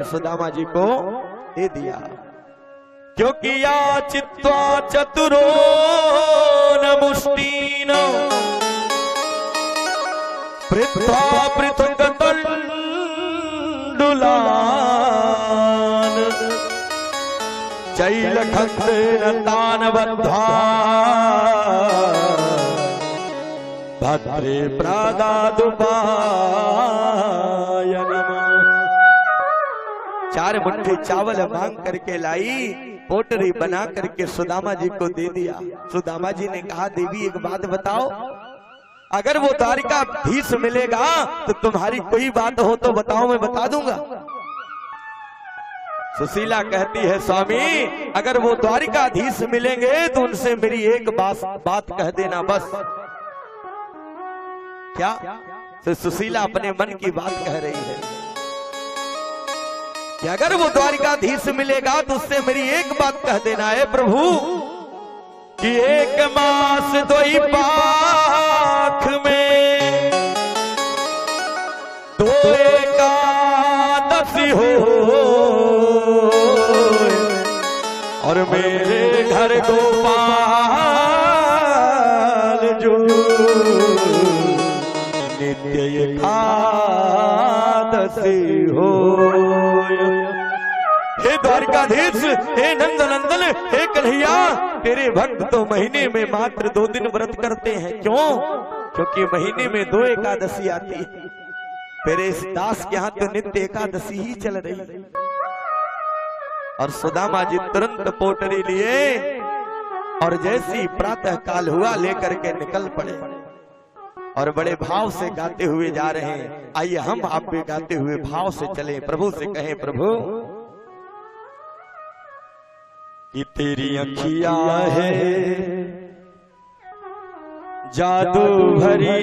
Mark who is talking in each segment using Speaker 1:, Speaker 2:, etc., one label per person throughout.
Speaker 1: सुदामा जी को दे दिया, क्योंकि या चित्वा चतुरो न मुष्टीन पृथ्वा पृथक तंडुलान चैल तान बद्धा भद्रे प्रादादुपाय नमः। चार मुट्ठी चावल मांग करके लाई, पोटरी बना करके सुदामा जी को दे दिया। सुदामा जी ने कहा, देवी एक बात बताओ, अगर वो द्वारिकाधीश मिलेगा तो तुम्हारी कोई बात हो तो बताओ, मैं बता दूंगा। सुशीला कहती है, स्वामी अगर वो द्वारिकाधीश मिलेंगे तो उनसे मेरी एक बात कह देना बस। क्या? तो सुशीला अपने मन की बात कह रही है कि अगर वो द्वारिकाधीश मिलेगा तो उससे मेरी एक बात कह देना है प्रभु, कि एक मास दोई पाख में दो एकादशी हो और मेरे घर गोपाल जो नित्य एकादशी हो। हे द्वारिकाधीश, हे नंदनंदन, हे कन्हैया, तेरे भक्त तो महीने में मात्र 2 दिन व्रत करते हैं। क्यों? क्योंकि महीने में 2 एकादशी आती है। तेरे इस दास के यहाँ तो नित्य एकादशी ही चल रही है। और सुदामा जी तुरंत पोटरी लिए और जैसी प्रातः काल हुआ लेकर के निकल पड़े और बड़े भाव से गाते हुए जा रहे हैं। आइए हम आप भी गाते हुए भाव से चले, प्रभु से कहें, प्रभु कि तेरी अखियां है जादू भरी,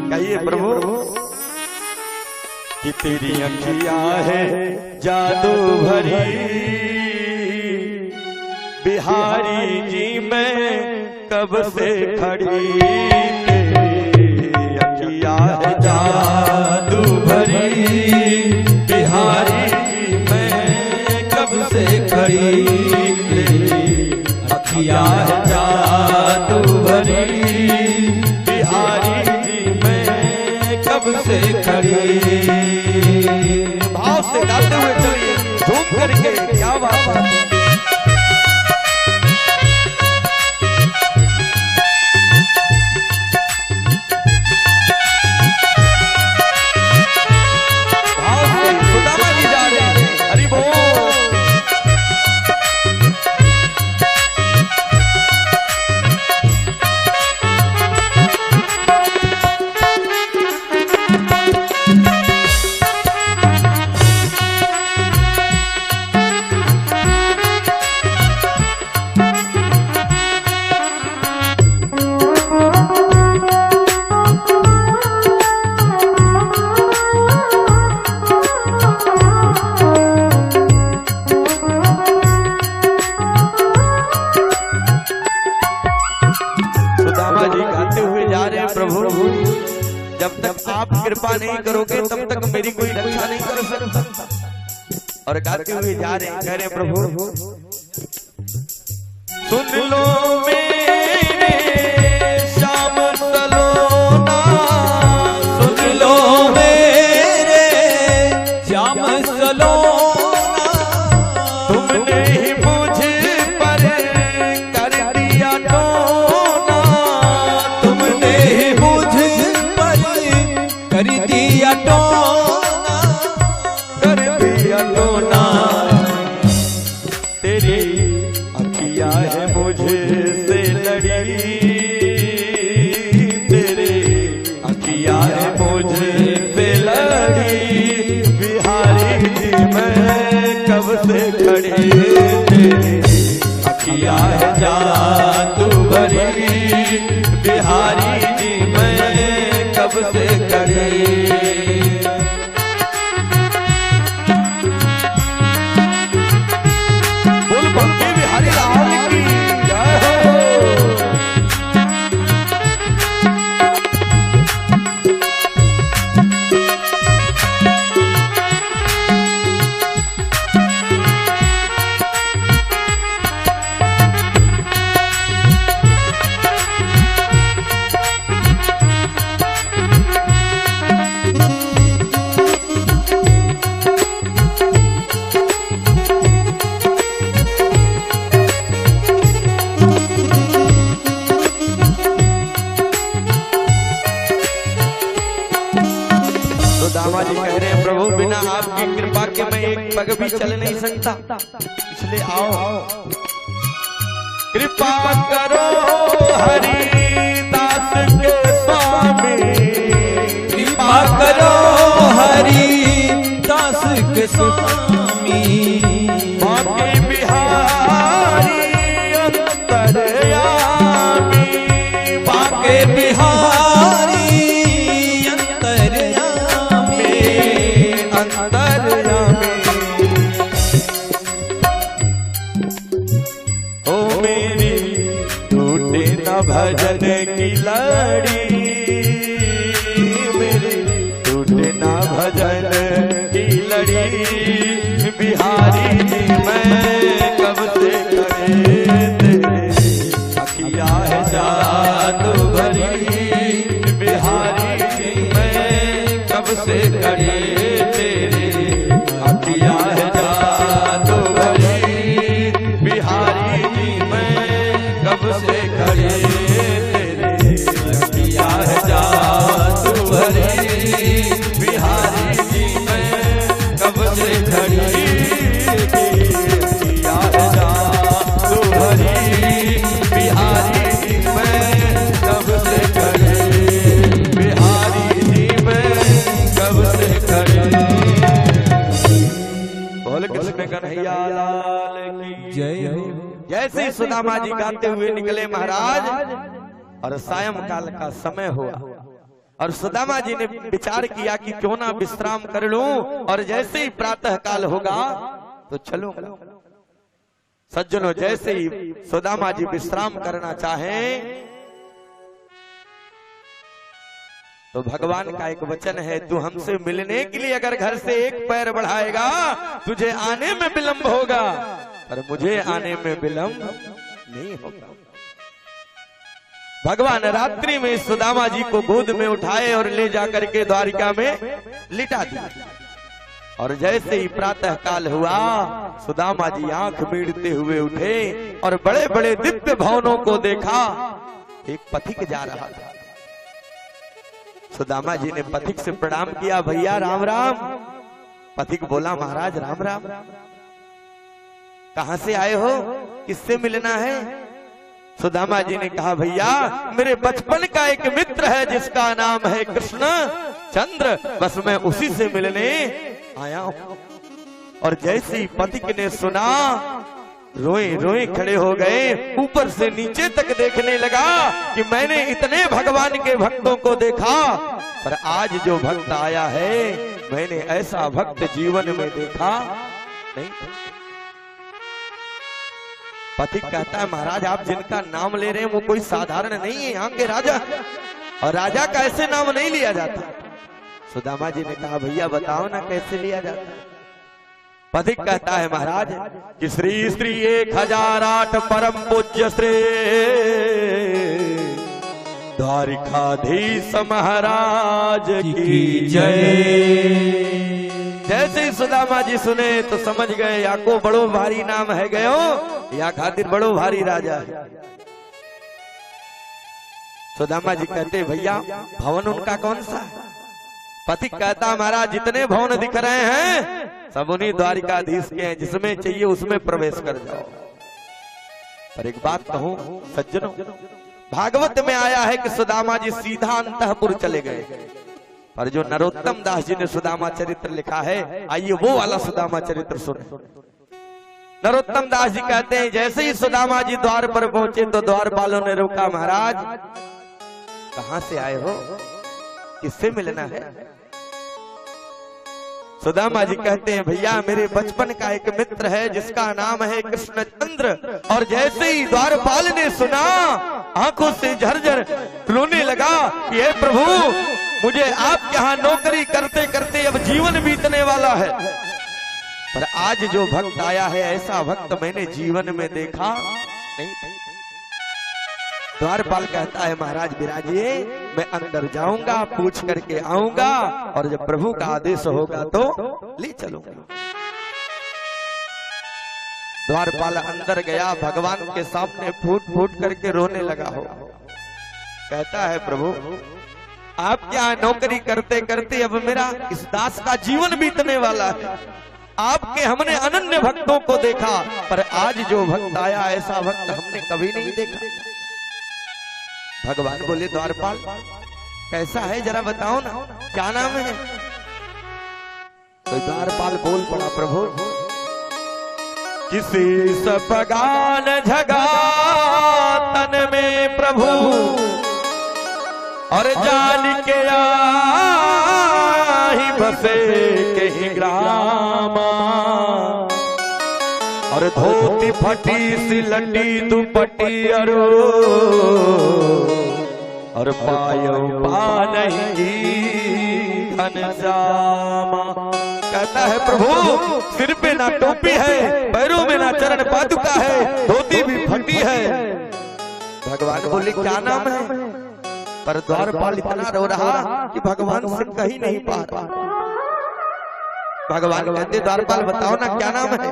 Speaker 1: कहिए प्रभु कि तेरी अखियां है जादू भरी, बिहारी जी मैं कब से खड़ी, तेरी अखियां है जादू भरी, बिहारी जी मैं कब से खड़ी, अखियां है जादू भरी, बिहारी जी मैं कब से खड़ी। भाव से गाते हुए चलिए, झूम करके, क्या बात है। जब तक आप कृपा नहीं करोगे तब तक मेरी कोई रक्षा नहीं कर सकता। और गाते हुए जा रहे हैं, कह रहे प्रभु सुन लो मेरे श्याम सलोना, सुन लो मेरे श्याम सलोना, तुमने ही मुझ पर कर दिया टोना, तुमने ही मुझ कर दिया टोना, कर दिया टोना, तेरी अखियां है मुझे से लड़ी, तेरी अखियां है मुझे से लड़ी, बिहारी जी मैं कब से खड़ी, तेरी अखियां है जादू भरी, बिहारी जी मैं कब से खड़ी। बोल भक्ति बिहारी लाल की जय हो। सुदामा जी कह रहे हैं प्रभु बिना आपकी कृपा के मैं एक पग भी चल नहीं सकता, इसलिए आओ कृपा करो हरि दास के स्वामी,
Speaker 2: कृपा करो हरि दास के स्वामी,
Speaker 1: बाके बिहारी अंतर्यामी,
Speaker 2: बाके बिहारी अंतर्यामी,
Speaker 1: अंतर्यामी। ओ मेरी टूटे न भजन की लड़ी, मेरी टूटे न भजन की लड़ी, बिहारी जी मैं कब से करे तेरे अखिया है जादू भरी, बिहारी जी मैं कब से करे तेरे अखिया है जादू भरी, बिहारी जी मैं कब से करे तेरे अखिया है जादू भरी, बिहारी जी मैं कब से खड़ी अखिया है जादू भरी, बिहारी जी मैं कब से खड़ी, बिहारी जी मैं कब से खड़ी। बोल कृष्ण कन्हैया लाल की
Speaker 2: जय हो।
Speaker 1: जैसे ही सुदामा जी गाते हुए निकले महाराज और सायंकाल का समय हुआ और सुदामा जी ने विचार किया कि क्यों ना विश्राम कर लूं, और जैसे ही प्रातः काल होगा तो चलूंगा। सज्जनों जैसे ही सुदामा जी विश्राम करना चाहें तो भगवान का एक वचन है, तू हमसे मिलने के लिए अगर घर से एक पैर बढ़ाएगा तुझे आने में विलंब होगा, पर मुझे आने में विलंब नहीं होगा। भगवान रात्रि में सुदामा जी को गोद में उठाए और ले जाकर के द्वारिका में लिटा दिया, और जैसे ही प्रातः काल हुआ सुदामा जी आंख मीड़ते हुए उठे और बड़े बड़े दिव्य भवनों को देखा। एक पथिक जा रहा था, सुदामा जी ने पथिक से प्रणाम किया, भैया राम राम। पथिक बोला महाराज राम राम, कहां से आए हो, किससे मिलना है? सुदामा जी ने कहा भैया मेरे बचपन का एक मित्र है जिसका नाम है कृष्ण चंद्र, बस मैं उसी से मिलने आया हूं। और जैसे ही पथिक ने सुना रोए रोए खड़े हो गए, ऊपर से नीचे तक देखने लगा कि मैंने इतने भगवान के भक्तों को देखा, पर आज जो भक्त आया है मैंने ऐसा भक्त जीवन में देखा नहीं। पथिक कहता है महाराज आप जिनका नाम ले रहे हैं वो कोई साधारण नहीं है, यहाँ के राजा, और राजा का ऐसे नाम नहीं लिया जाता। सुदामा जी ने कहा भैया बताओ ना कैसे लिया जाता। पथिक कहता है महाराज कि श्री श्री 1008 परम पूज्य श्री द्वारिकाधीश महाराज की जय। जैसे ही सुदामा जी सुने तो समझ गए या को बड़ो भारी नाम है गयो, या खातिर बड़ो भारी राजा है। सुदामा जी कहते भैया भवन उनका कौन सा है? पथिक कहता महाराज जितने भवन दिख रहे हैं सब उन्हीं द्वारिकाधीश के हैं, जिसमें चाहिए उसमें प्रवेश कर जाओ। पर एक बात कहूं सज्जनों, भागवत में आया है कि सुदामा जी सीधा अंतःपुर चले गए, पर जो नरोत्तम दास जी ने सुदामा चरित्र लिखा है आइए वो वाला सुदामा चरित्र सुने। नरोत्तम दास जी कहते हैं जैसे ही सुदामा जी द्वार पर पहुंचे तो द्वारपालों ने रोका, महाराज कहां से आए हो, किससे मिलना है? सुदामा जी कहते हैं भैया मेरे बचपन का एक मित्र है जिसका नाम है कृष्ण चंद्र, और जैसे ही द्वारपाल ने सुना आंखों से झरझर रोने लगा कि हे प्रभु मुझे आपके यहाँ नौकरी करते करते अब जीवन बीतने वाला है, पर आज जो भक्त आया है ऐसा भक्त मैंने जीवन में देखा नहीं। द्वारपाल कहता है महाराज विराजिए, मैं अंदर जाऊंगा, पूछ करके आऊंगा, और जब प्रभु का आदेश होगा तो ले चलूंगा। द्वारपाल अंदर गया, भगवान के सामने फूट फूट करके रोने लगा हो। कहता है प्रभु आप क्या नौकरी करते करते अब मेरा इस दास का जीवन बीतने वाला है। आपके हमने अनन्य भक्तों को देखा, पर आज जो भक्त आया ऐसा भक्त हमने कभी नहीं देखा। भगवान बोले द्वारपाल कैसा है जरा बताओ ना, क्या नाम है? तो द्वारपाल बोल पड़ा प्रभु किसी सपगान झगा तन में प्रभु और जान के आई बसे कहीं ग्राम और धोती फटी सी लटी दुपट्टी अरो और पायो पा नहीं घनश्यामा। कहता है प्रभु सिर पे ना टोपी है, पैरों में ना चरण पादुका है, धोती भी फटी है। भगवान बोले क्या नाम है? पर द्वारपाल इतना रो रहा कि भगवान से कहीं नहीं पा रहा। भगवान कहते द्वारपाल बताओ ना क्या नाम है?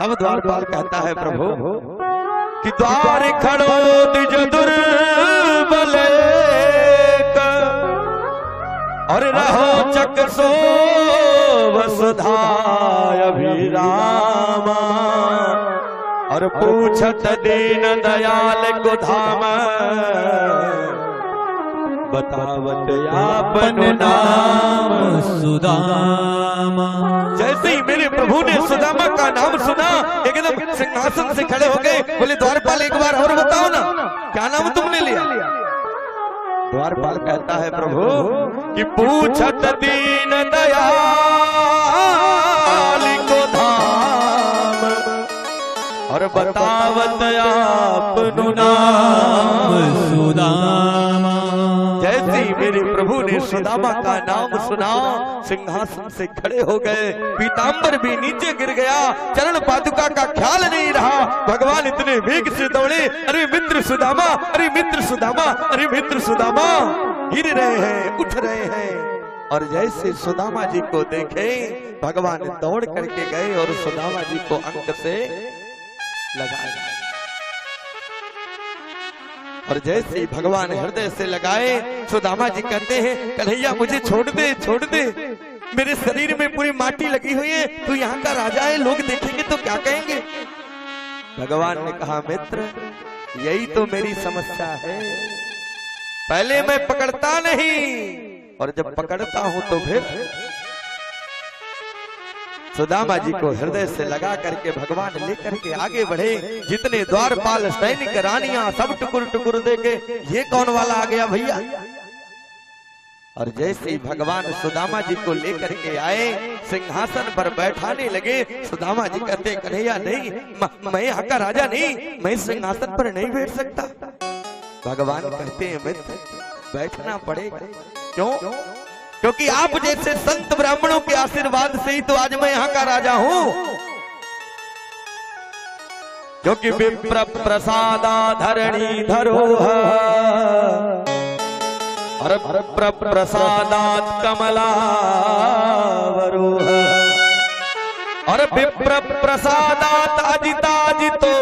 Speaker 1: अब द्वारपाल कहता है प्रभु कि द्वार खड़ो द्विज दुर्बल और रहो चक सो वसुधाय अभिरामा और पूछत दीन दयाल को धाम बतावत आपन नाम
Speaker 2: सुदामा।
Speaker 1: जैसे ही मेरे प्रभु ने सुदामा का नाम सुना एकदम सिंहासन से खड़े हो गए। बोले द्वारपाल एक बार और बताओ ना क्या नाम तुमने लिया? द्वारपाल कहता है प्रभु कि पूछत दीन दयाल को धाम और बतावत आपनु नाम
Speaker 2: सुदामा।
Speaker 1: जैसे ही मेरे प्रभु ने सुदामा का नाम सुना सिंहासन से खड़े हो गए। पीतांबर भी नीचे गिर गया, चरण पादुका का ख्याल नहीं रहा। भगवान इतने वेग से दौड़े, अरे मित्र सुदामा, अरे मित्र सुदामा, अरे मित्र सुदामा। गिर रहे हैं, उठ रहे हैं और जैसे सुदामा जी को देखे भगवान दौड़ करके गए और सुदामा जी को अंक से लगाया। और जैसे ही भगवान हृदय से लगाए सुदामा जी कहते हैं कन्हैया मुझे छोड़ दे, छोड़ दे, मेरे शरीर में पूरी माटी लगी हुई है, तू यहाँ का राजा है, लोग देखेंगे तो क्या कहेंगे? भगवान ने कहा मित्र यही तो मेरी समस्या है, पहले मैं पकड़ता नहीं और जब पकड़ता हूं तो फिर। सुदामा जी को हृदय से लगा करके भगवान लेकर के आगे बढ़े। जितने द्वारपाल सैनिक रानियां सब टुकुर टुकुर देके ये कौन वाला आ गया भैया। और जैसे ही भगवान सुदामा जी को लेकर के आए सिंहासन पर बैठाने लगे, सुदामा जी कहते कन्हैया नहीं, मैं यहाँ का राजा नहीं, मैं सिंहासन पर नहीं बैठ सकता। भगवान कहते हैं मित्र बैठना पड़ेगा। क्यों? क्योंकि आप जैसे संत ब्राह्मणों के आशीर्वाद से ही तो आज मैं यहाँ का राजा हूँ। क्योंकि विप्र प्रसादा धरणी धरोह और प्रसादात कमला वरोह और विप्र प्रसादात अजिताजितो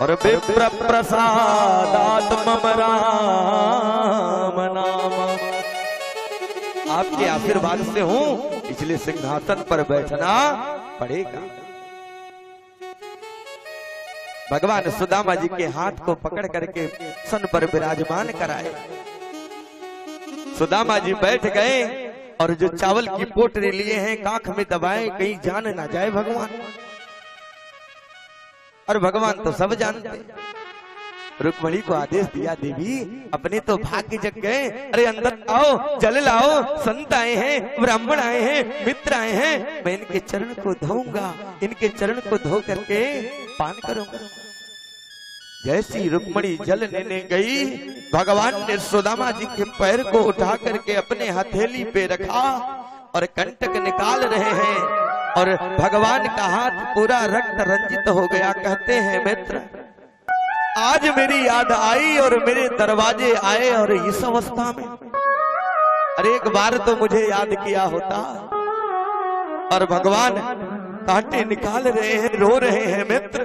Speaker 1: और विप्र प्रसादात मम राम नाम। आपके आशीर्वाद से हूं इसलिए सिंहासन पर बैठना पड़ेगा। भगवान सुदामा जी के हाथ को पकड़ करके सन पर विराजमान कराए। सुदामा जी बैठ गए और जो चावल की पोटली लिए हैं काख में दबाए कहीं जान ना जाए भगवान। और भगवान तो सब जानते। रुक्मणी को आदेश दिया देवी अपने तो भाग्य जग गए, अरे अंदर आओ, जल लाओ, संत आए हैं, ब्राह्मण आए हैं, मित्र आए हैं, मैं इनके चरण को धोऊंगा, इनके चरण को धो करके पान करूंगा। जैसी रुक्मणी जल लेने गई भगवान ने सुदामा जी के पैर को उठा करके अपने हथेली पे रखा और कंटक निकाल रहे हैं और भगवान का हाथ पूरा रक्त रंजित हो गया। कहते हैं मित्र आज मेरी याद आई और मेरे दरवाजे आए और इस अवस्था में, अरे एक बार तो मुझे याद किया होता। और भगवान कांटे निकाल रहे हैं, रो रहे हैं मित्र।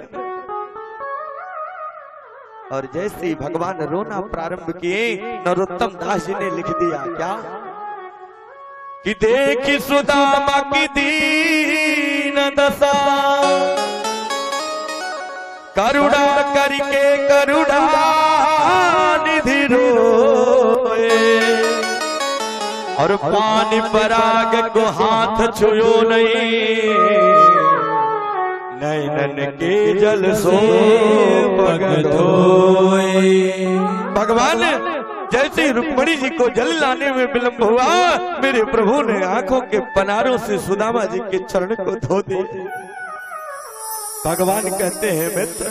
Speaker 1: और जैसे ही भगवान रोना प्रारंभ किए, नरोत्तम दास जी ने लिख दिया क्या कि देखी सुदामा की दीन दशा, करुणा करके करुणा निधि रोए, और पानी पराग को हाथ छुयो नहीं, नैनन के जल सो पग धोए। भगवान जैसे ही रुक्मणी जी को जल लाने में विलंब हुआ, मेरे प्रभु ने आंखों के पनारों से सुदामा जी के चरण को धो दिया। भगवान कहते हैं मित्र,